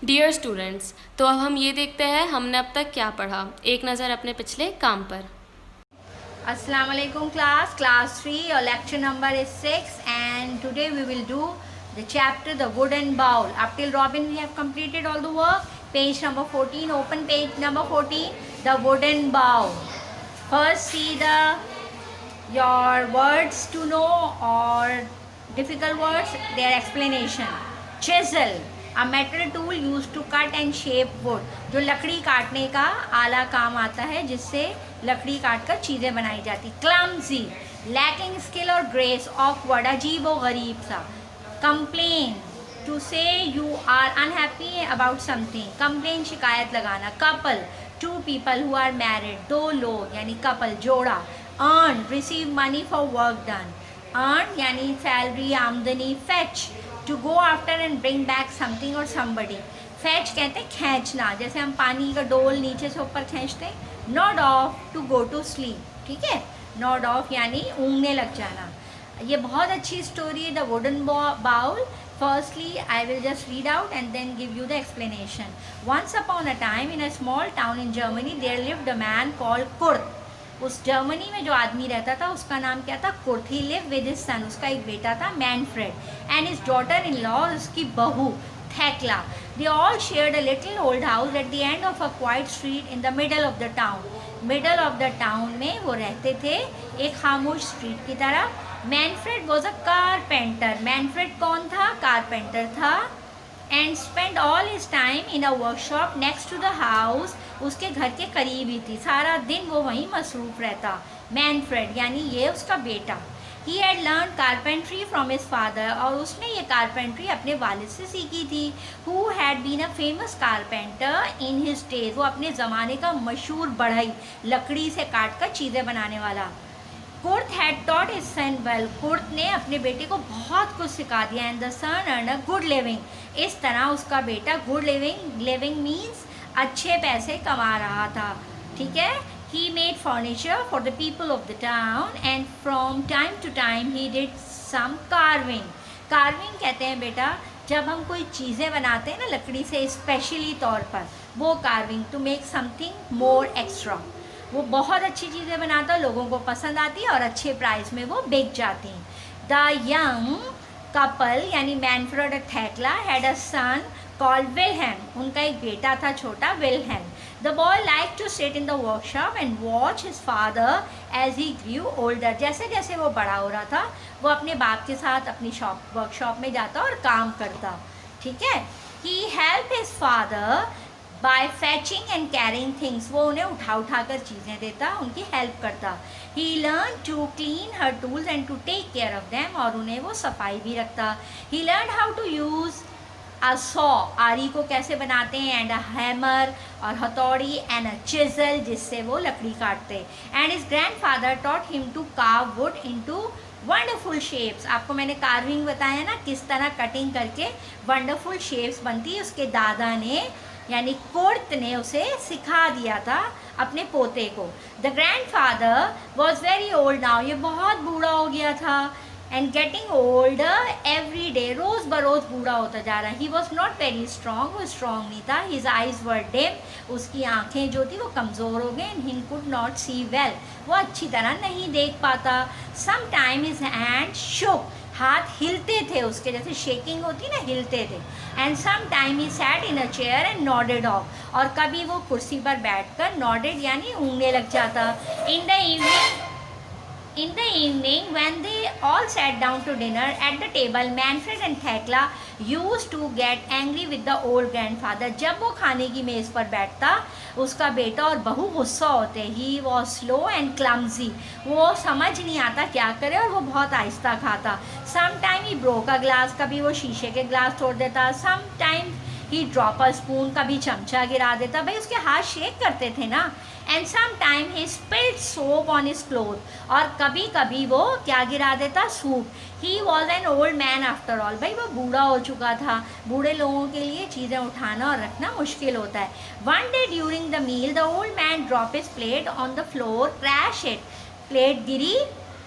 Dear students, तो अब हम ये देखते हैं हमने अब तक क्या पढ़ा। एक नज़र अपने पिछले काम पर। Assalamu alaikum class 3, your lecture number is 6, and today we will do the chapter the wooden bowl. Up till Robin we have completed all the work. Page number 14, open page number 14, the wooden bowl. First see your words to know or difficult words, their explanation. Chisel, a metal tool used to cut and shape wood. जो लकड़ी काटने का आला काम आता है जिससे लकड़ी काट कर चीज़ें बनाई जाती. Clumsy, lacking skill or grace. Awkward, अजीब व गरीब सा. Complain, to say you are unhappy about something. Complain, शिकायत लगाना. Couple, two people who are married. दो लोग यानी couple, जोड़ा. Earn, receive money for work done. Earn यानी salary, आमदनी. Fetch, to go after and bring back something or somebody. Fetch कहते हैं खींचना, जैसे हम पानी का डोल नीचे से ऊपर खींचते हैं. Nod off, to go to sleep. ठीक है, nod off यानी ऊँघने लग जाना. ये बहुत अच्छी स्टोरी है, the wooden bowl. Firstly, I will just read out and then give you the explanation. Once upon a time, in a small town in Germany, there lived a man called Kurt. उस Germany में जो आदमी रहता था उसका नाम क्या था? Kurt. He live with his son, उसका एक बेटा था Manfred, and his daughter in law, उसकी बहू Thekla. They all shared a little old house at the end of a quiet street in the middle of the town. Middle of the town में वो रहते थे, एक खामोश street की तरह. Manfred was a carpenter. Manfred कौन था? कारपेंटर था. And spend all his time in a workshop next to the house. उसके घर के करीब ही थी, सारा दिन वो वहीं मसरूफ़ रहता. मैनफ्रेड यानी ये उसका बेटा. He had learn carpentry from his father, और उसने ये कारपेंट्री अपने वालिद से सीखी थी. Who had been a famous carpenter in his days, वो अपने ज़माने का मशहूर बढ़ई, लकड़ी से काट कर चीज़ें बनाने वाला. Kurt had taught his son well, Kurt ने अपने बेटे को बहुत कुछ सिखा दिया. And the son earn a good living, इस तरह उसका बेटा गुड लिविंग, लिविंग मीन्स अच्छे पैसे कमा रहा था. ठीक है. He made furniture for the people of the town, and from time to time he did some carving. Carving कहते हैं बेटा जब हम कोई चीज़ें बनाते हैं ना लकड़ी से, स्पेशली तौर पर, वो carving, to make something more extra. वो बहुत अच्छी चीज़ें बनाता, लोगों को पसंद आती और अच्छे प्राइस में वो बिक जाती. द यंग कपल यानी मैनफ्रेड और Thekla had a son called Wilhelm, उनका एक बेटा था छोटा, Wilhelm. The boy like to sit in the workshop and watch his father as he grew older. जैसे जैसे वो बड़ा हो रहा था वो अपने बाप के साथ अपनी वर्कशॉप में जाता और काम करता. ठीक है. He help his father by fetching and carrying things, वो उन्हें उठा कर चीज़ें देता, उनकी हेल्प करता. He learn to clean her tools and to take care of them, और उन्हें वो सफाई भी रखता. He learn how to use a saw, आरी को कैसे बनाते हैं, एंड अ हैमर और हथौड़ी, एंड अ चिजल जिससे वो लकड़ी काटते. And his grand father taught him to carve wood into wonderful shapes. आपको मैंने कार्विंग बताया ना, किस तरह कटिंग करके वंडरफुल शेप्स बनती है. उसके दादा ने यानी कुर्थ ने उसे सिखा दिया था अपने पोते को. The grandfather was very old now, ये बहुत बूढ़ा हो गया था. And getting older every day, रोज़ बरोज़ बूढ़ा होता जा रहा. He was not very strong, वो स्ट्रॉन्ग नहीं था. हिज आइज वर डिम, उसकी आँखें जो थी वो कमज़ोर हो गई. And he could not see well, वो अच्छी तरह नहीं देख पाता. Some time his hand shook, हाथ हिलते थे उसके, जैसे शेकिंग होती ना, हिलते थे. And some time he sat in a chair and nodded off, और कभी वो कुर्सी पर बैठकर नॉडेड यानी ऊँघने लग जाता. In the evening, when they all sat down to dinner at the table, Manfred and Thekla used to get angry with the old grandfather. जब वो खाने की मेज़ पर बैठता, उसका बेटा और बहू गुस्सा होते. He was slow and clumsy. वो समझ नहीं आता क्या करे और वो बहुत आहिस्ता खाता. Sometime he broke a glass, कभी वो शीशे के ग्लास तोड़ देता. Sometime he drop a spoon, कभी चमचा गिरा देता. भाई उसके हाथ शेक करते थे ना. And some time he spilled soap on his cloth, और कभी कभी वो क्या गिरा देता? Soup. He was an old man after all, भाई वो बूढ़ा हो चुका था. बूढ़े लोगों के लिए चीज़ें उठाना और रखना मुश्किल होता है. One day during the meal the old man drop his plate on the floor, crash it. Plate गिरी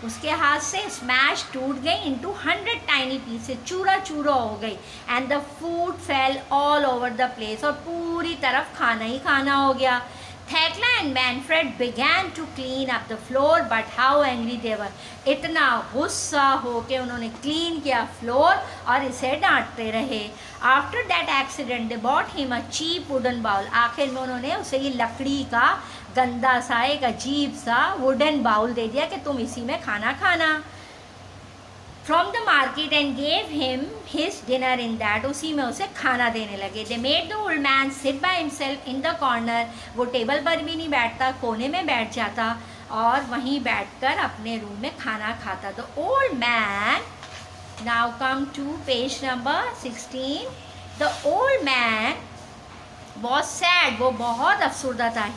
उसके हाथ से स्मैश टूट गई इनटू 100 टाइनी पीसेस, चूरा चूरा हो गई। And the food fail all over the place, और पूरी तरफ खाना ही खाना हो गया। थेक्ला and Manfred began to clean up the floor, but how angry they were. इतना गुस्सा हो के उन्होंने क्लीन किया फ्लोर और इसे डांटते रहे। After that accident they bought him a cheap wooden bowl, आखिर में उन्होंने उसे ये लकड़ी का गंदा सा एक अजीब सा वुडन बाउल दे दिया कि तुम इसी में खाना खाना। From the market and gave him his dinner in that, उसी में उसे खाना देने लगे। They made the old man sit by himself in the corner, वो टेबल पर भी नहीं बैठता, कोने में बैठ जाता और वहीं बैठकर अपने रूम में खाना खाता। The old man, now come to page number 16। The old man was sad, वो बहुत अफसरदा था।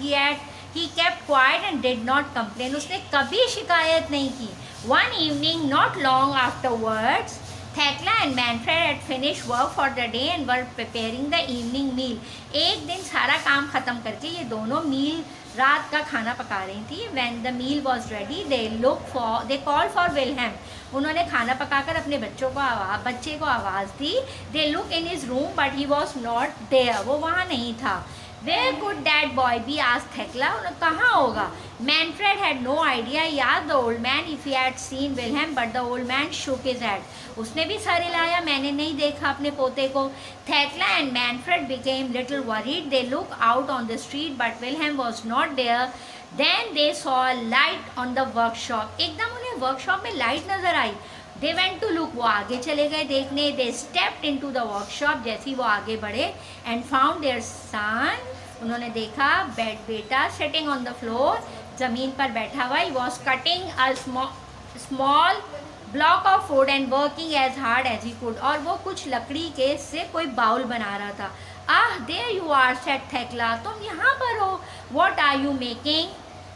He kept quiet and did not complain, उसने कभी शिकायत नहीं की। One evening, not long afterwards, Thekla and Manfred had finished work for the day and were preparing the evening meal. एक दिन सारा काम ख़त्म करके ये दोनों मील रात का खाना पका रही थी। When the meal was ready, they called for Wilhelm. उन्होंने खाना पकाकर अपने बच्चे को आवाज़ दी। They looked in his room, but he was not there. वो वहाँ नहीं था। Where could that boy be? asked Thekla. कहाँ होगा? Manfred had no idea. He asked the old man if he had seen Wilhelm, but the old man shook his head. उसने भी sir हिलाया, मैंने नहीं देखा अपने पोते को। Thekla and Manfred became little worried. They looked out on the street, but Wilhelm was not there. Then they saw a light on the workshop. एकदम उन्हें वर्कशॉप में लाइट नजर आई। They went to look, वो आगे चले गए देखने। They stepped into the workshop, जैसे ही वो आगे बढ़े, and found their son, उन्होंने देखा बेटा sitting on the floor, ज़मीन पर बैठा हुआ। He was cutting a small block of wood and working as hard as he could, और वो कुछ लकड़ी के से कोई बाउल बना रहा था। there you are, said Thekla, तुम यहाँ पर हो। What are you making?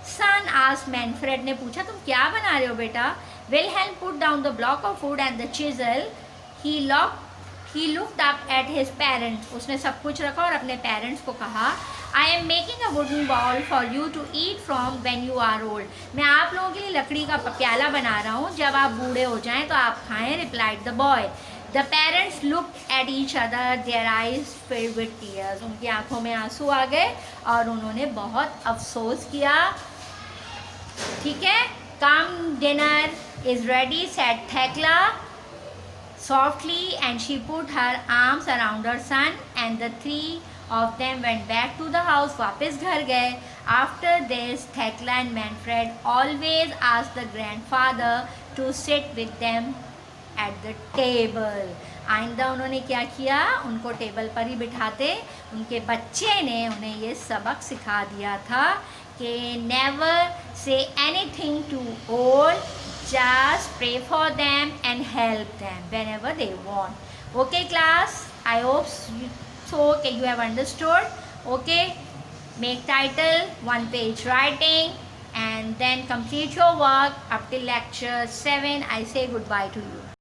Son asked Manfred, ने पूछा तुम क्या बना रहे हो बेटा? Wilhelm put down the block of wood and the chisel. He looked up at his parents. उसने सब कुछ रखा और अपने पेरेंट्स को कहा, I am making a wooden bowl for you to eat from when you are old. मैं आप लोगों के लिए लकड़ी का प्याला बना रहा हूँ, जब आप बूढ़े हो जाएं तो आप खाएं, replied the boy. The parents looked at each other, their eyes filled with tears. उनकी आंखों में आंसू आ गए और उन्होंने बहुत अफसोस किया। ठीक है, come dinner is ready, said Thekla softly, and she put her arms around her son, and the three of them went back to the house. वापस घर गए। After this, Thekla and Manfred always asked the grandfather to sit with them at the table. आइंदा उन्होंने क्या किया, उनको table पर ही बिठाते। उनके बच्चे ने उन्हें ये सबक सिखा दिया था कि never say anything to old, just pray for them and help them whenever they want. Okay class, I hope so you have understood. Okay, make title, 1 page writing, and then complete your work up till lecture 7. I say goodbye to you.